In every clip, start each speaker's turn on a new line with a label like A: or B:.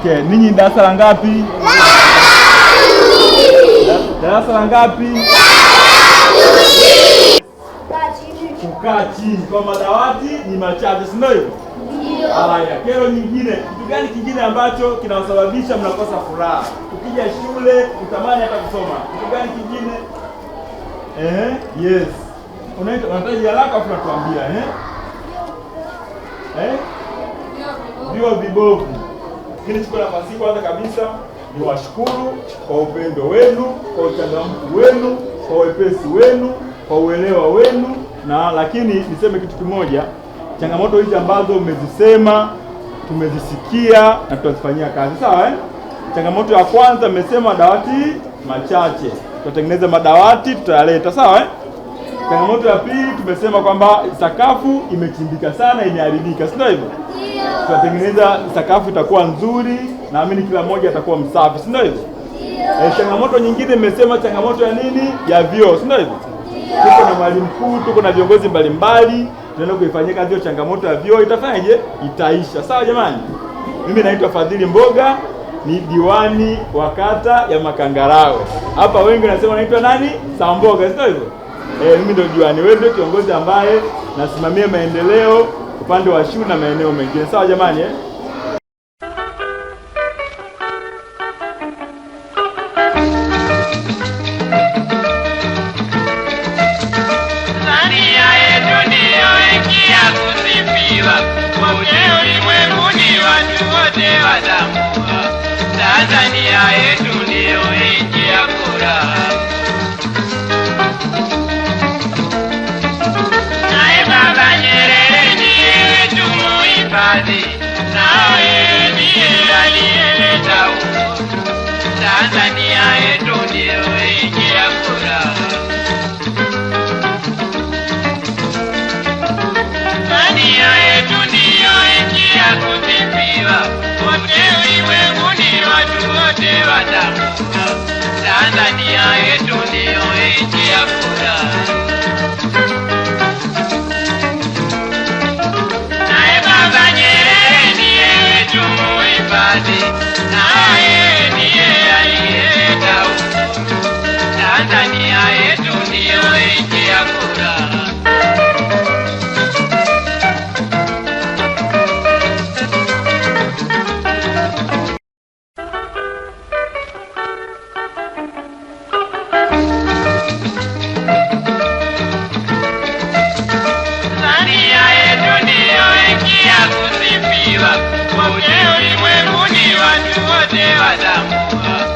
A: Okay, ninyi darasa la ngapi? Darasa la ngapi? Kukaa chini kwa madawati ni machache, si ndio hivyo? Ndio. Haya, kero nyingine, kitu gani kingine ambacho kinawasababisha mnakosa furaha? Ukija shule utamani hata kusoma. Kitu gani kingine? Yes. Unahitaji haraka afu natuambia ndio vibovu. Lakini chukua nafasi kwanza kabisa ni washukuru kwa upendo wenu, kwa uchangamfu wenu, kwa wepesi wenu, kwa uelewa wenu, na lakini niseme kitu kimoja, changamoto hizi ambazo umezisema tumezisikia na tutazifanyia kazi, sawa Changamoto ya kwanza mmesema madawati machache. Tutatengeneza madawati, tutayaleta, sawa Changamoto ya pili tumesema kwamba sakafu imechimbika sana, imeharibika, sio hivyo? Tutatengeneza sakafu itakuwa nzuri, naamini kila mmoja atakuwa msafi, sio hivyo? Changamoto nyingine mmesema changamoto ya nini? Ya vyoo, sio hivyo? Tuko na mwalimu mkuu, tuko na viongozi mbalimbali, tunaenda kuifanyia kazi hiyo changamoto ya vyoo. Itafanyaje? Itaisha. Sawa jamani? Mimi naitwa Fadhili Mboga, ni diwani wa kata ya Makangarawe. Hapa wengi wanasema naitwa nani? Samboga, sio hivyo? Mimi ndio diwani wenu, kiongozi ambaye nasimamia maendeleo upande wa shule na maeneo mengine. Sawa jamani
B: Tanzania yetu ndio nchi ya furaha. Naye Baba Nyerere ndiye tumuhifadhi, naye ndiye aliyeleta uhuru. Tanzania yetu ndio nchi ya furaha. Tanzania yetu ndio nchi ya kusifiwa, wote ulimwenguni watu wote watambua. Tanzania yetu ndio nchi ya furaha. Naye Baba Nyerere ndiye tumuhifadhi, naye ndiye aliyeleta uhuru. Tanzania yetu ndio nchi ya furaha.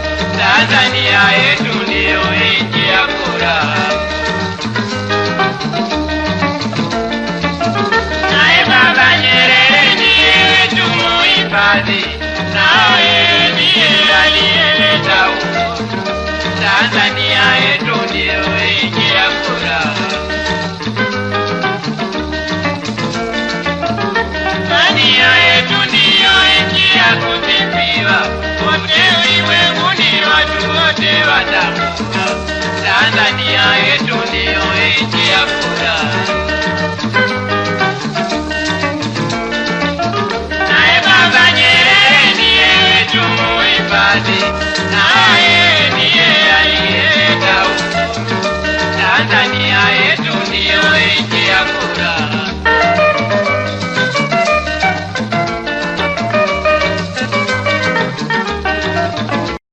B: Tanzania yetu ndio nchi ya furaha. Naye Baba Nyerere ndiye tumuhifadhi, naye ndiye aliyeleta uhuru. Tanzania yetu ndio nchi ya furaha. Tanzania yetu ndio nchi ya kusifiwa, wote ulimwenguni watu wote watambua. Tanzania yetu ndio nchi ya furaha. Naye Baba Nyerere ndiye tumuhifadhi,